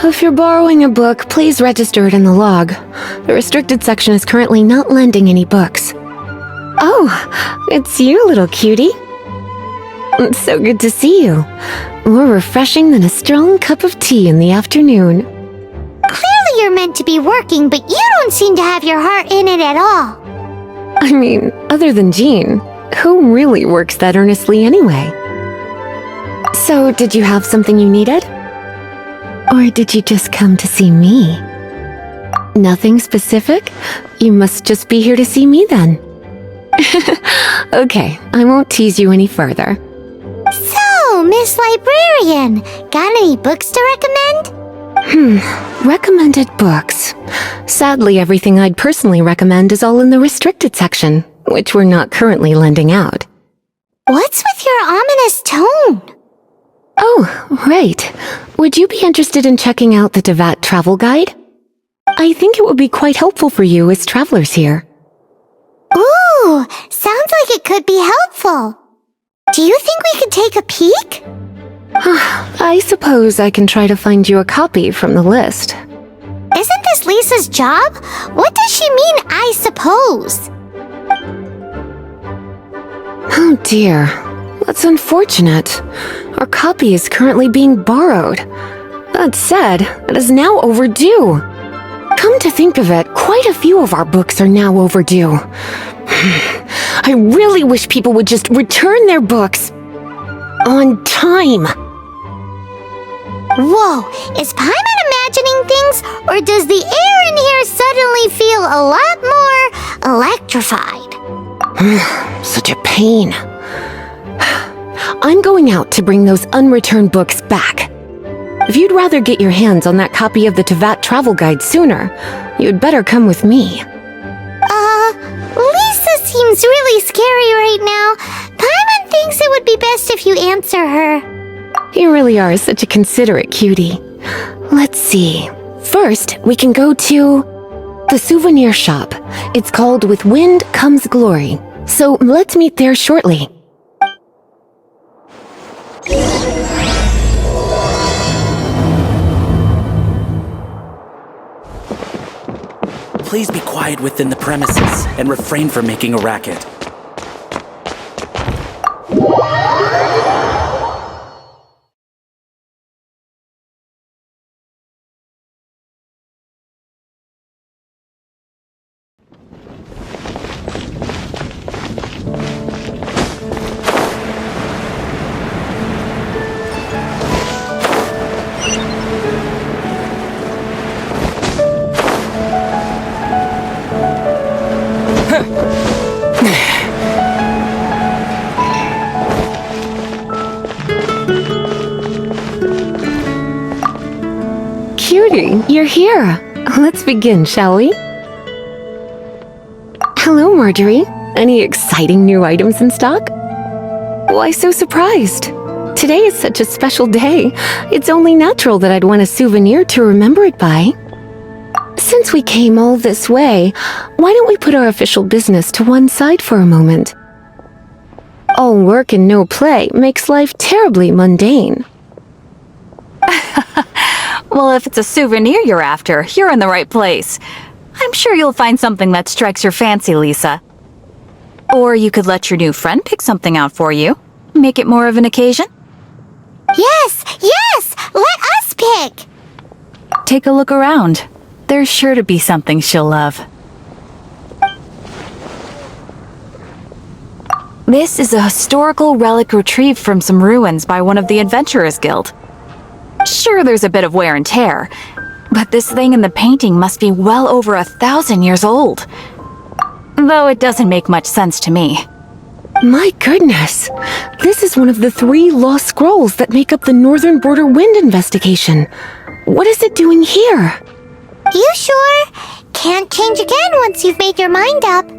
If you're borrowing a book, please register it in the log. The restricted section is currently not lending any books. Oh, it's you, little cutie. It's so good to see you. More refreshing than a strong cup of tea in the afternoon. Clearly you're meant to be working, but you don't seem to have your heart in it at all. I mean, other than Jean, who really works that earnestly anyway? So, did you have something you needed? Or did you just come to see me? Nothing specific? You must just be here to see me then. Okay, I won't tease you any further. So, Miss Librarian, got any books to recommend? Recommended books. Sadly, everything I'd personally recommend is all in the restricted section, which we're not currently lending out. What's with your ominous tone? Oh, right. Would you be interested in checking out the Devat travel guide? I think it would be quite helpful for you as travelers here. Ooh, sounds like it could be helpful. Do you think we could take a peek? I suppose I can try to find you a copy from the list. Isn't this Lisa's job? What does she mean, I suppose? Oh dear, that's unfortunate. Our copy is currently being borrowed. That said, it is now overdue. Come to think of it, quite a few of our books are now overdue. I really wish people would just return their books on time. Whoa, is Paimon imagining things, or does the air in here suddenly feel a lot more electrified? Such a pain. I'm going out to bring those unreturned books back. If you'd rather get your hands on that copy of the Tevat travel guide sooner, you'd better come with me. Lisa seems really scary right now. Paimon thinks it would be best if you answer her. You really are such a considerate cutie. Let's see. First, we can go to the souvenir shop. It's called With Wind Comes Glory. So let's meet there shortly. Please be quiet within the premises and refrain from making a racket. Cutie, you're here. Let's begin, shall we? Hello, Marjorie. Any exciting new items in stock? Why so surprised? Today is such a special day. It's only natural that I'd want a souvenir to remember it by. Since we came all this way, why don't we put our official business to one side for a moment? All work and no play makes life terribly mundane. Well, if it's a souvenir you're after, you're in the right place. I'm sure you'll find something that strikes your fancy, Lisa. Or you could let your new friend pick something out for you. Make it more of an occasion. Yes! Let us pick! Take a look around. There's sure to be something she'll love. This is a historical relic retrieved from some ruins by one of the Adventurers Guild. Sure, there's a bit of wear and tear, but this thing in the painting must be well over 1,000 years old. Though it doesn't make much sense to me. My goodness! This is one of the 3 lost scrolls that make up the Northern Border Wind investigation. What is it doing here? You sure? Can't change again once you've made your mind up.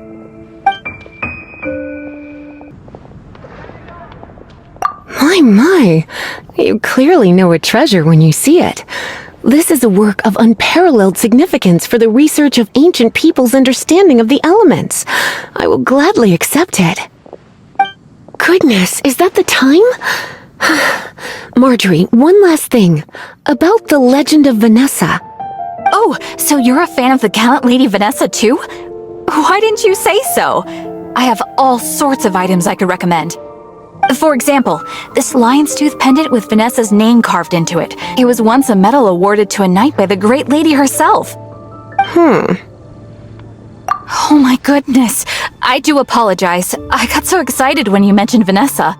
My, you clearly know a treasure when you see it. This is a work of unparalleled significance for the research of ancient people's understanding of the elements. I will gladly accept it. Goodness, is that the time? Marjorie, one last thing. About the legend of Vanessa. Oh, so you're a fan of the gallant Lady Vanessa too? Why didn't you say so? I have all sorts of items I could recommend. For example, this lion's tooth pendant with Vanessa's name carved into it. It was once a medal awarded to a knight by the great lady herself. Oh my goodness. I do apologize. I got so excited when you mentioned Vanessa.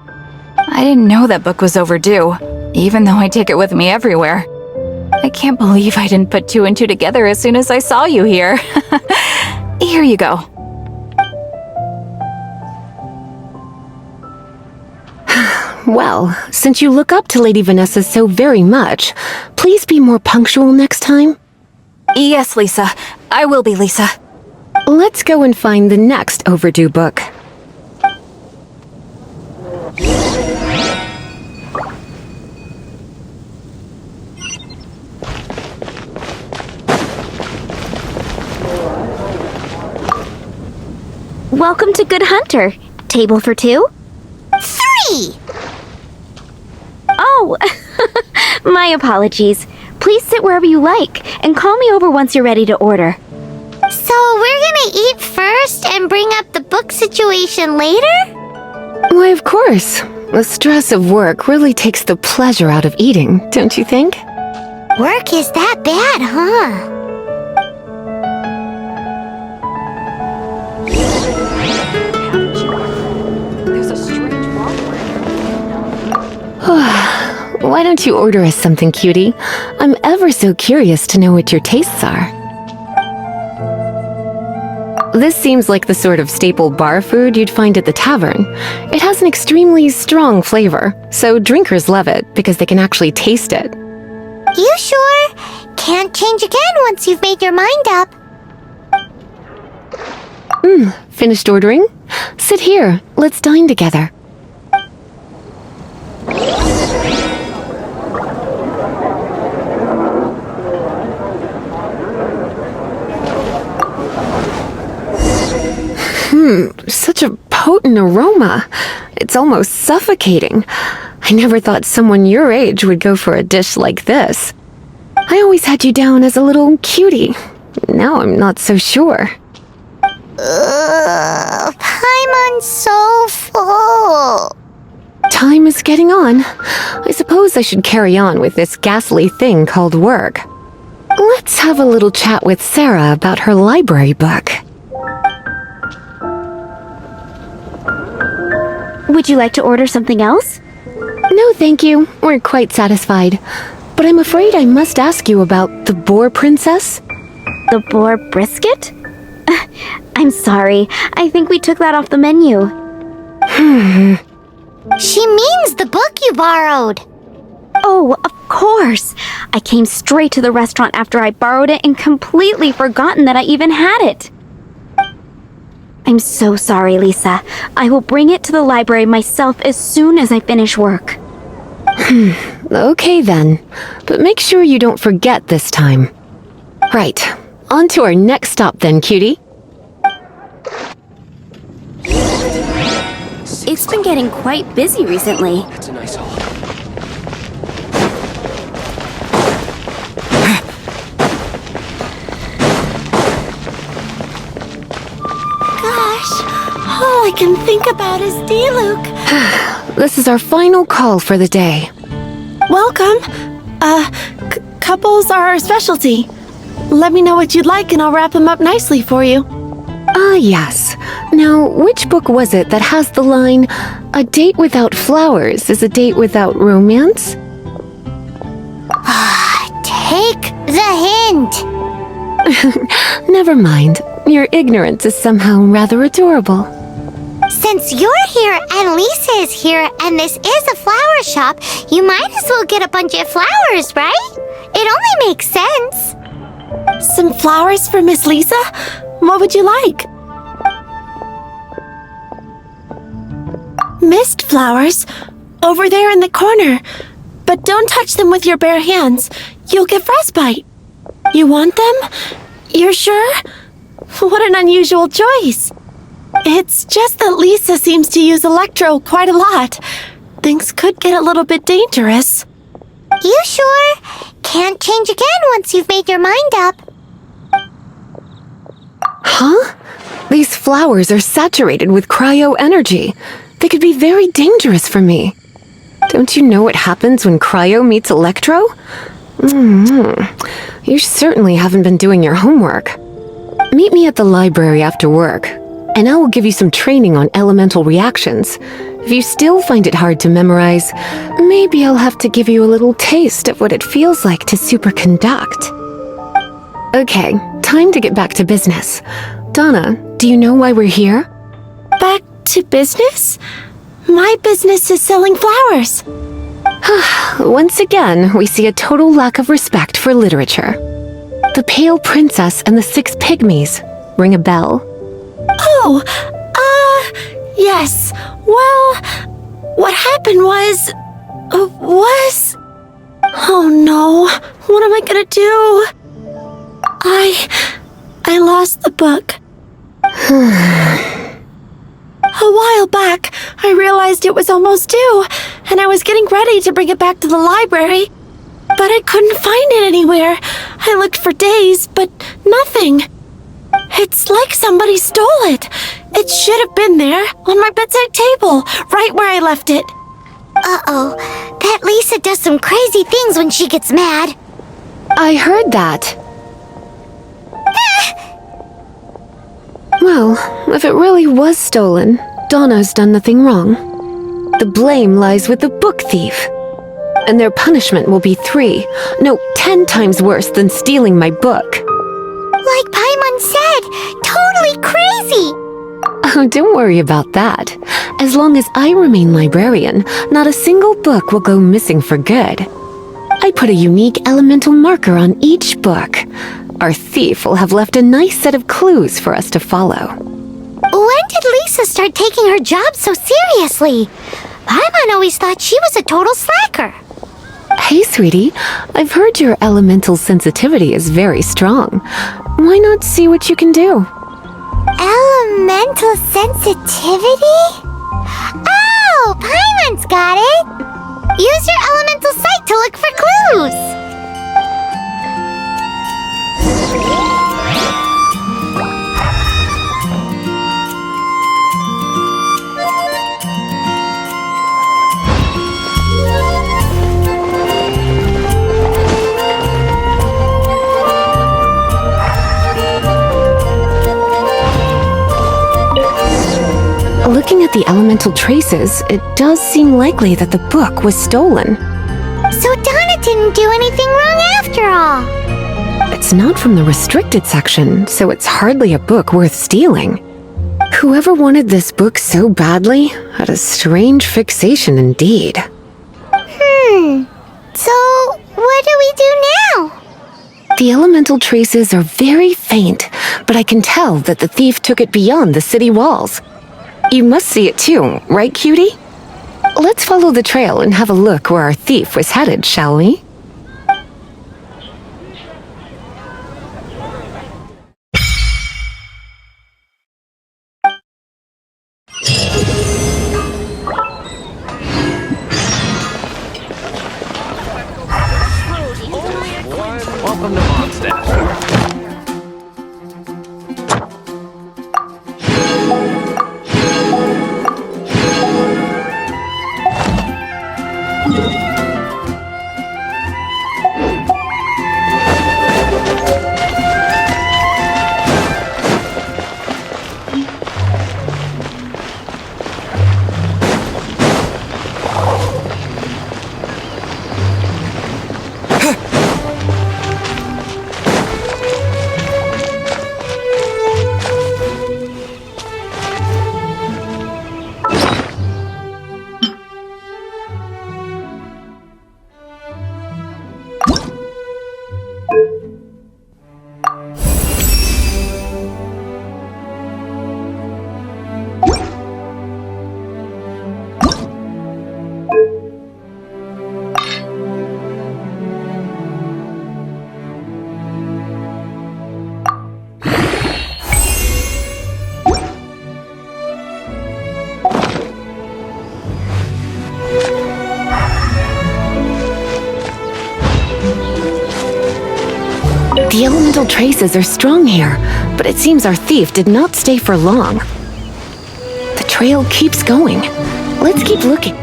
I didn't know that book was overdue, even though I take it with me everywhere. I can't believe I didn't put two and two together as soon as I saw you here. Here you go. Well, since you look up to Lady Vanessa so very much, please be more punctual next time. Yes, Lisa. I will be, Lisa. Let's go and find the next overdue book. Welcome to Good Hunter. Table for two? 3! Oh, my apologies. Please sit wherever you like, and call me over once you're ready to order. So we're gonna eat first and bring up the book situation later? Why, of course. The stress of work really takes the pleasure out of eating, don't you think? Work is that bad, huh? Why don't you order us something, cutie? I'm ever so curious to know what your tastes are. This seems like the sort of staple bar food you'd find at the tavern. It has an extremely strong flavor, so drinkers love it because they can actually taste it. You sure? Can't change again once you've made your mind up. Finished ordering? Sit here. Let's dine together. Such a potent aroma. It's almost suffocating. I never thought someone your age would go for a dish like this. I always had you down as a little cutie. Now I'm not so sure. Paimon's so full. Time is getting on. I suppose I should carry on with this ghastly thing called work. Let's have a little chat with Sarah about her library book. Would you like to order something else? No, thank you. We're quite satisfied. But I'm afraid I must ask you about the boar princess. The boar brisket? I'm sorry. I think we took that off the menu. She means the book you borrowed. Oh, of course. I came straight to the restaurant after I borrowed it and completely forgotten that I even had it. I'm so sorry, Lisa. I will bring it to the library myself as soon as I finish work. Okay then. But make sure you don't forget this time. Right. On to our next stop then, cutie. It's been getting quite busy recently. That's a nice haul. Gosh, all I can think about is Diluc. This is our final call for the day. Welcome. Couples are our specialty. Let me know what you'd like and I'll wrap them up nicely for you. Ah, yes. Now, which book was it that has the line, "A date without flowers is a date without romance"? Take the hint. Never mind. Your ignorance is somehow rather adorable. Since you're here and Lisa is here and this is a flower shop, you might as well get a bunch of flowers, right? It only makes sense. Some flowers for Miss Lisa? What would you like? Mist flowers? Over there in the corner. But don't touch them with your bare hands. You'll get frostbite. You want them? You're sure? What an unusual choice. It's just that Lisa seems to use Electro quite a lot. Things could get a little bit dangerous. You sure? Can't change again once you've made your mind up. Huh? These flowers are saturated with cryo energy. They could be very dangerous for me. Don't you know what happens when cryo meets electro? You certainly haven't been doing your homework. Meet me at the library after work, and I will give you some training on elemental reactions. If you still find it hard to memorize, maybe I'll have to give you a little taste of what it feels like to superconduct. Okay, time to get back to business. Donna, do you know why we're here? Back to business? My business is selling flowers. Once again, we see a total lack of respect for literature. The Pale Princess and the Six Pygmies. Ring a bell? Oh, yes. Well, what happened was... Oh no, what am I gonna do? I lost the book. A while back, I realized it was almost due, and I was getting ready to bring it back to the library. But I couldn't find it anywhere. I looked for days, but nothing. It's like somebody stole it. It should have been there, on my bedside table, right where I left it. Uh-oh. That Lisa does some crazy things when she gets mad. I heard that. Well, if it really was stolen, Donna's done nothing wrong. The blame lies with the book thief. And their punishment will be 10 times worse than stealing my book. Like Paimon said, totally crazy. Oh, don't worry about that. As long as I remain librarian, not a single book will go missing for good. I put a unique elemental marker on each book. Our thief will have left a nice set of clues for us to follow. When did Lisa start taking her job so seriously? Paimon always thought she was a total slacker. Hey, sweetie, I've heard your elemental sensitivity is very strong. Why not see what you can do? Elemental sensitivity? Oh, Paimon's got it! Use your elemental sight to look for clues! Looking at the elemental traces, it does seem likely that the book was stolen. So Donna didn't do anything wrong after all. It's not from the restricted section, so it's hardly a book worth stealing. Whoever wanted this book so badly had a strange fixation indeed. So what do we do now? The elemental traces are very faint, but I can tell that the thief took it beyond the city walls. You must see it too, right, cutie? Let's follow the trail and have a look where our thief was headed, shall we? Welcome to Mondstadt. The elemental traces are strong here, but it seems our thief did not stay for long. The trail keeps going. Let's keep looking.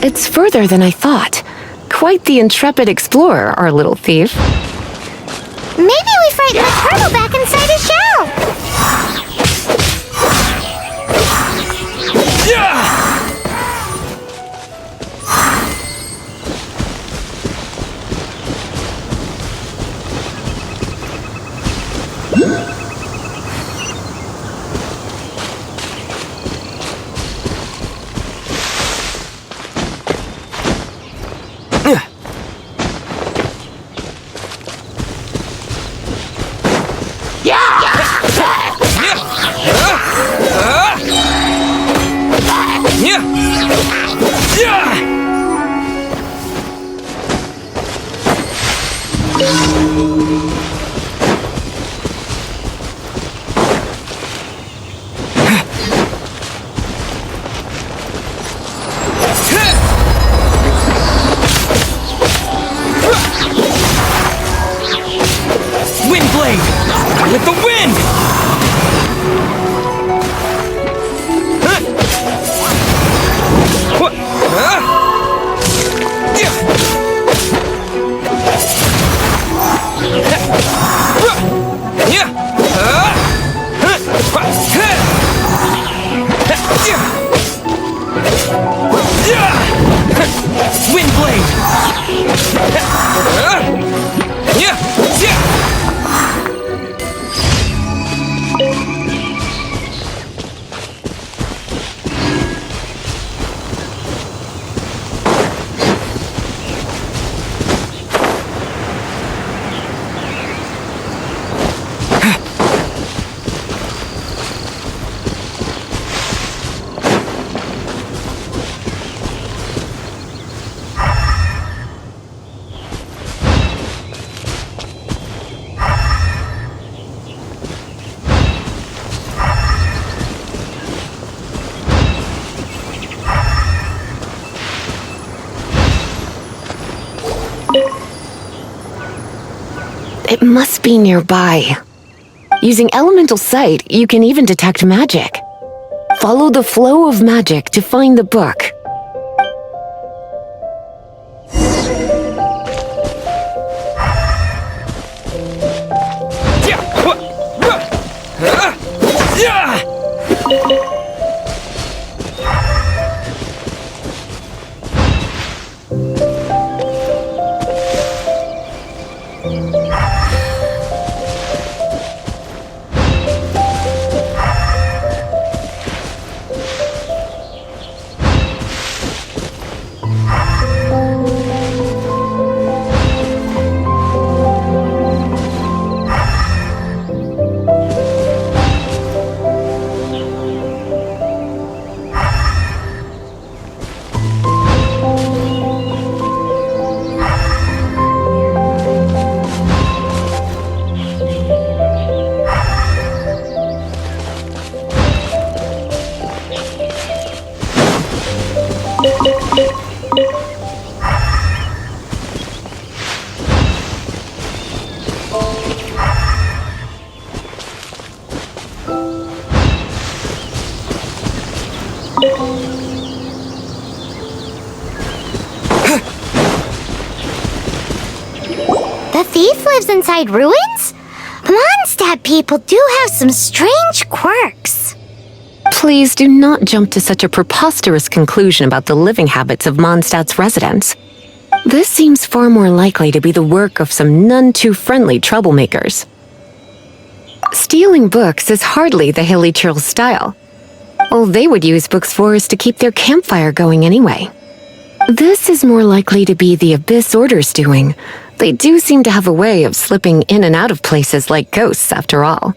It's further than I thought. Quite the intrepid explorer, our little thief. Maybe we frightened the turtle back inside his shell. Windblade! With the wind! It must be nearby. Using elemental sight, you can even detect magic. Follow the flow of magic to find the book. The thief lives inside ruins? Mondstadt people do have some strange quirks. Please do not jump to such a preposterous conclusion about the living habits of Mondstadt's residents. This seems far more likely to be the work of some none-too-friendly troublemakers. Stealing books is hardly the Hilly Churl's style. All they would use books for is to keep their campfire going anyway. This is more likely to be the Abyss Order's doing. They do seem to have a way of slipping in and out of places like ghosts, after all.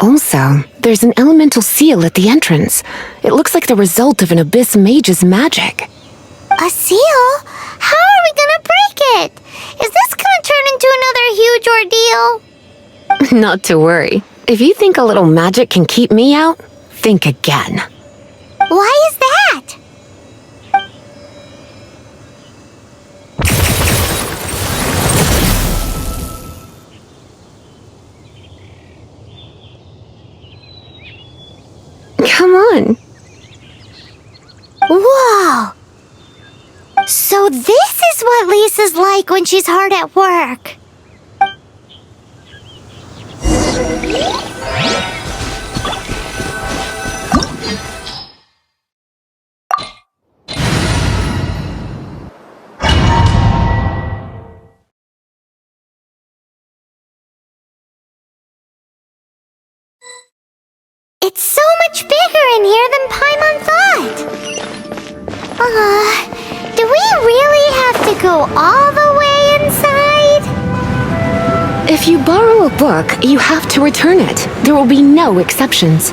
Also, there's an elemental seal at the entrance. It looks like the result of an Abyss mage's magic. A seal? How are we gonna break it? Is this gonna turn into another huge ordeal? Not to worry. If you think a little magic can keep me out, think again. Why is that? Come on. Whoa! So this is what Lisa's like when she's hard at work. It's so much bigger in here than Paimon thought. Do we really have to go all the way inside? If you borrow a book, you have to return it. There will be no exceptions.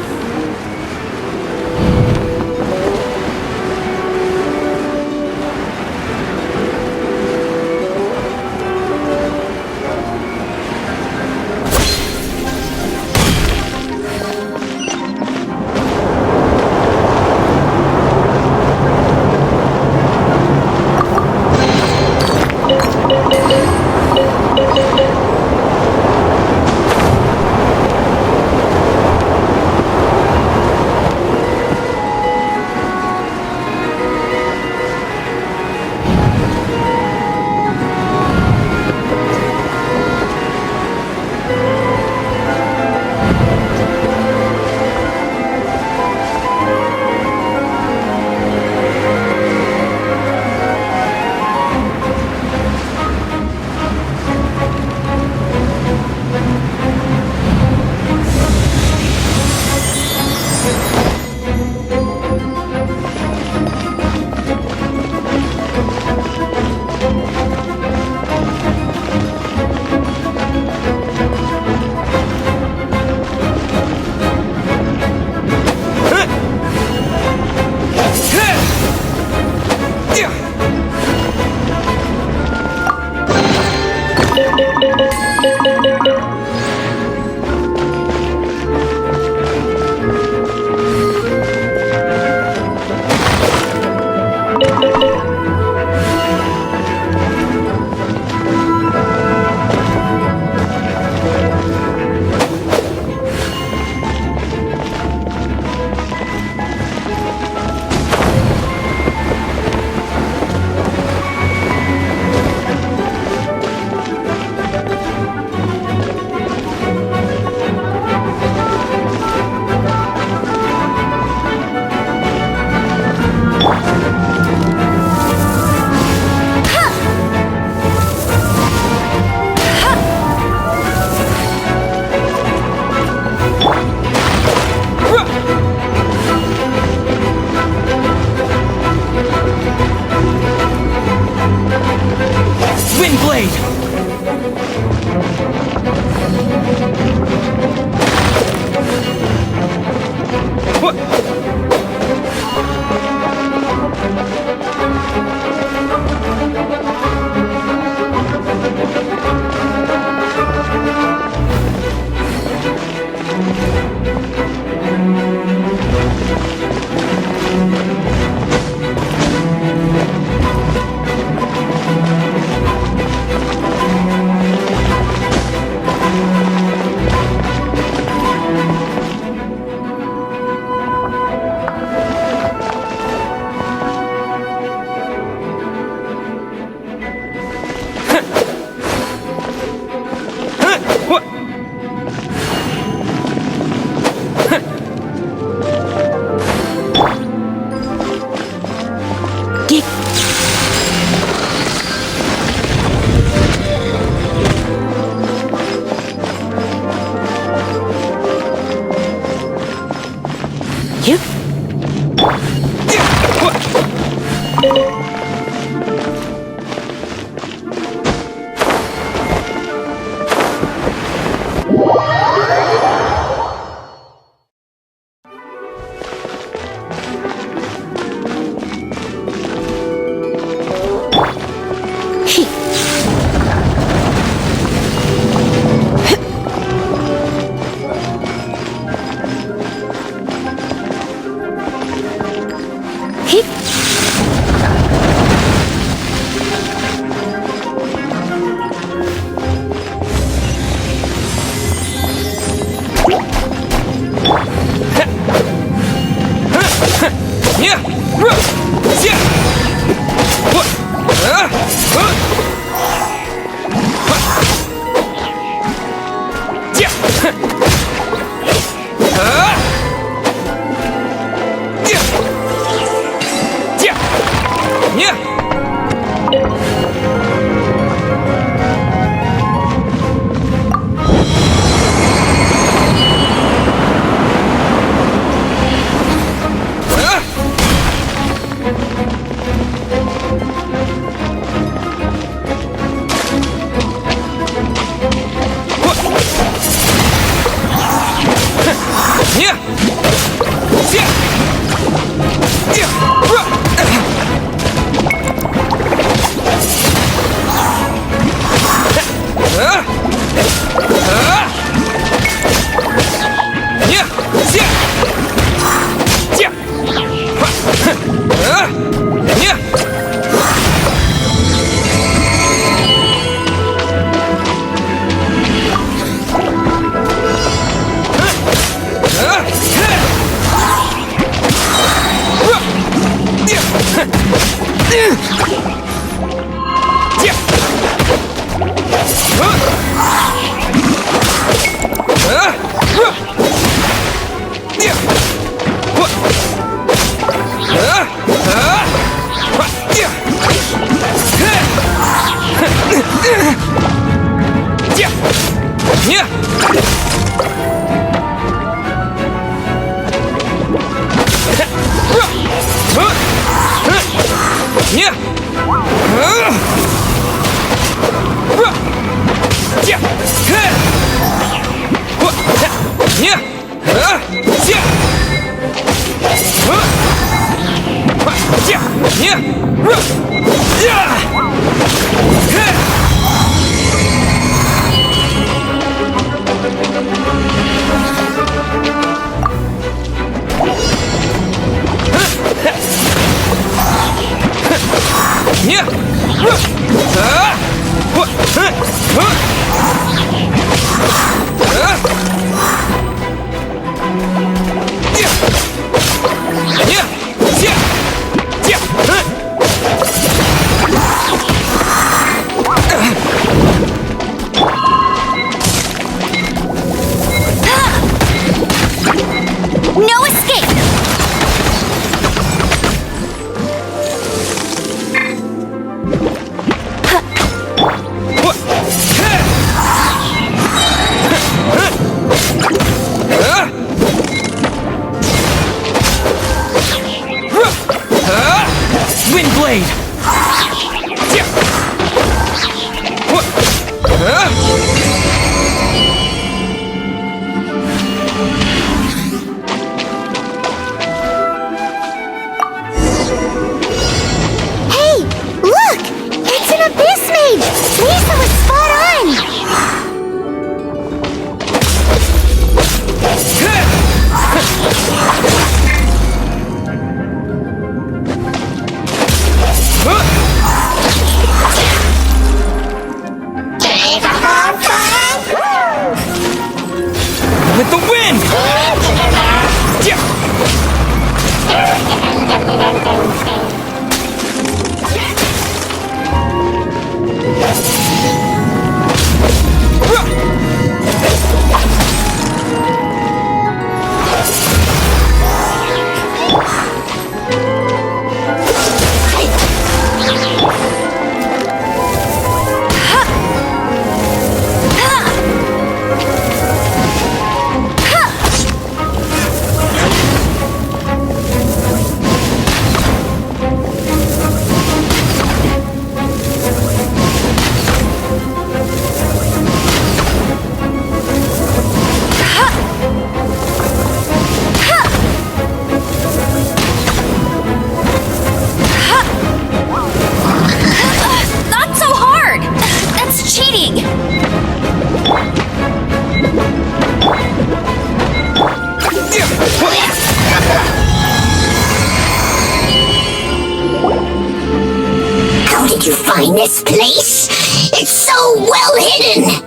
How did you find this place? It's so well hidden!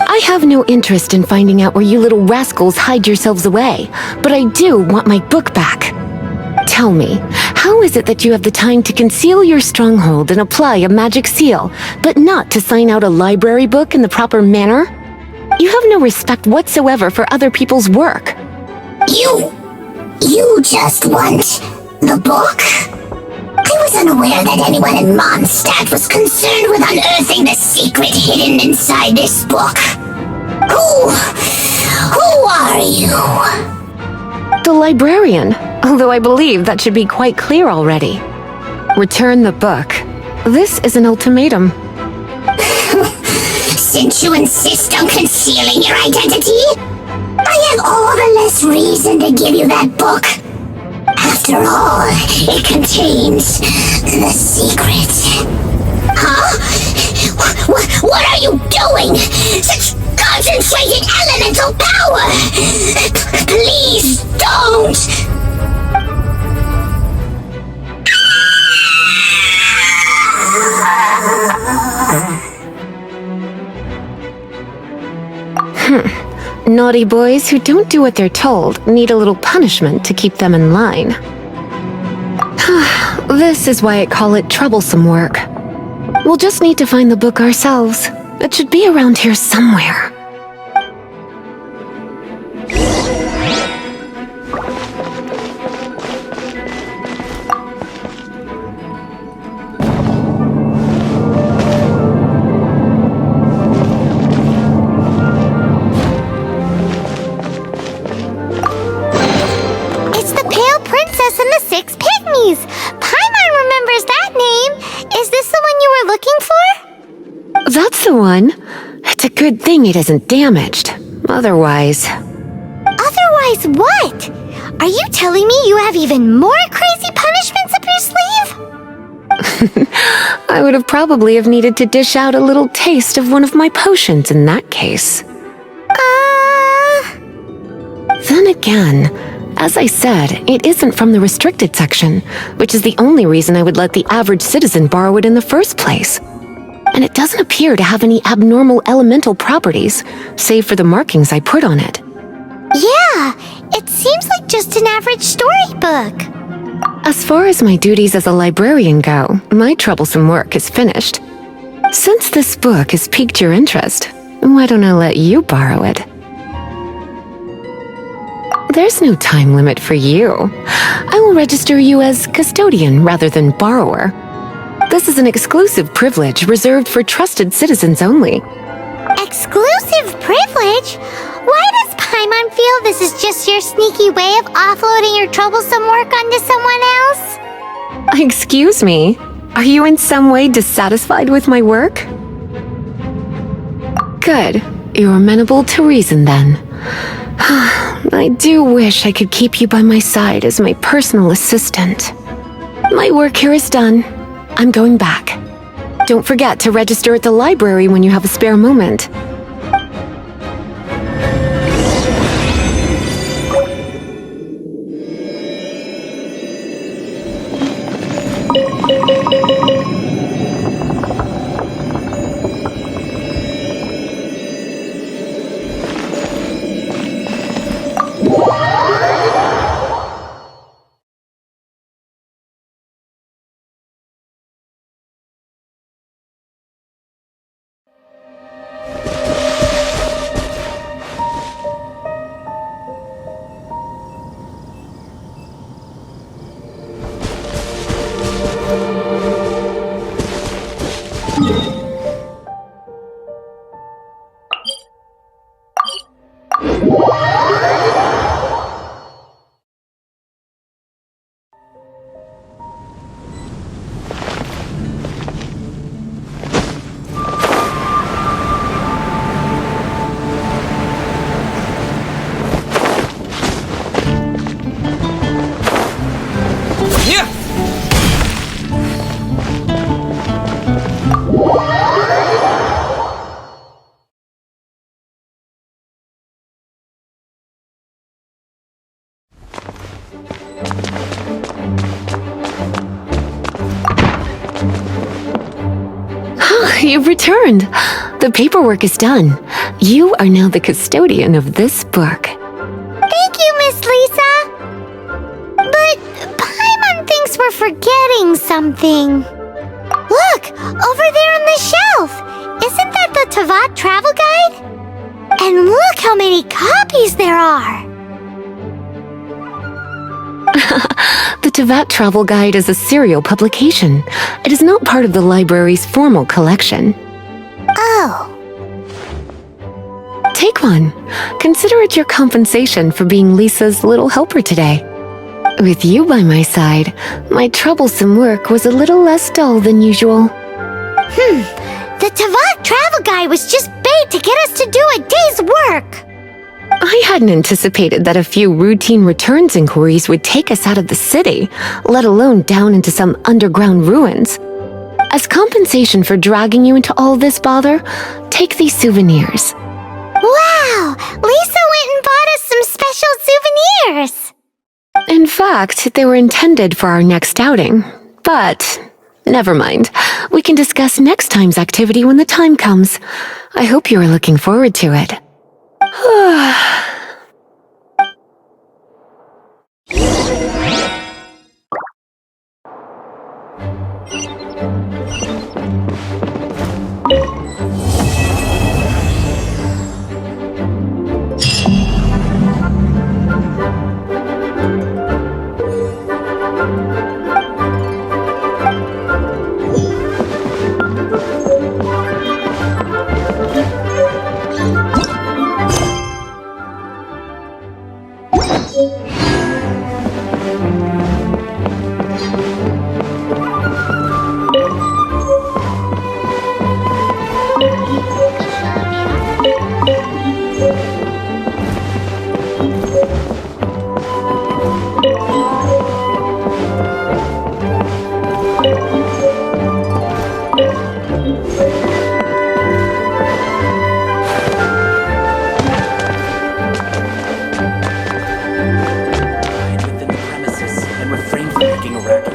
I have no interest in finding out where you little rascals hide yourselves away, but I do want my book back. Tell me, how is it that you have the time to conceal your stronghold and apply a magic seal, but not to sign out a library book in the proper manner? You have no respect whatsoever for other people's work. You just want the book? I was unaware that anyone in Mondstadt was concerned with unearthing the secret hidden inside this book. Who are you? The librarian, although I believe that should be quite clear already. Return the book. This is an ultimatum. Since you insist on concealing your identity, I have all the less reason to give you that book. After all, it contains the secret. Huh? What are you doing? Such concentrated elemental power! Please don't! Naughty boys who don't do what they're told need a little punishment to keep them in line. This is why I call it troublesome work. We'll just need to find the book ourselves. It should be around here somewhere. It's the Pale Princess and the Six Pygmies! Paimon remembers that name! Is this the one you were looking for? That's the one. It's a good thing it isn't damaged. Otherwise... Otherwise what? Are you telling me you have even more crazy punishments up your sleeve? I would have probably have needed to dish out a little taste of one of my potions in that case. Then again, as I said, it isn't from the restricted section, which is the only reason I would let the average citizen borrow it in the first place. And it doesn't appear to have any abnormal elemental properties, save for the markings I put on it. Yeah, it seems like just an average storybook. As far as my duties as a librarian go, my troublesome work is finished. Since this book has piqued your interest, why don't I let you borrow it? There's no time limit for you. I will register you as custodian rather than borrower. This is an exclusive privilege reserved for trusted citizens only. Exclusive privilege? Why does Paimon feel this is just your sneaky way of offloading your troublesome work onto someone else? Excuse me, are you in some way dissatisfied with my work? Good, you're amenable to reason then. I do wish I could keep you by my side as my personal assistant. My work here is done. I'm going back. Don't forget to register at the library when you have a spare moment. You've returned. The paperwork is done. You are now the custodian of this book. Thank you, Miss Lisa. But Paimon thinks we're forgetting something. Look, over there on the shelf. Isn't that the Tavat travel guide? And look how many copies there are. The Tavat Travel Guide is a serial publication. It is not part of the library's formal collection. Oh. Take one. Consider it your compensation for being Lisa's little helper today. With you by my side, my troublesome work was a little less dull than usual. The Tavat travel guide was just bait to get us to do a day's work. I hadn't anticipated that a few routine returns inquiries would take us out of the city, let alone down into some underground ruins. As compensation for dragging you into all this bother, take these souvenirs. Wow! Lisa went and bought us some special souvenirs! In fact, they were intended for our next outing. But never mind. We can discuss next time's activity when the time comes. I hope you are looking forward to it. Within the premises and refrain from making a racket.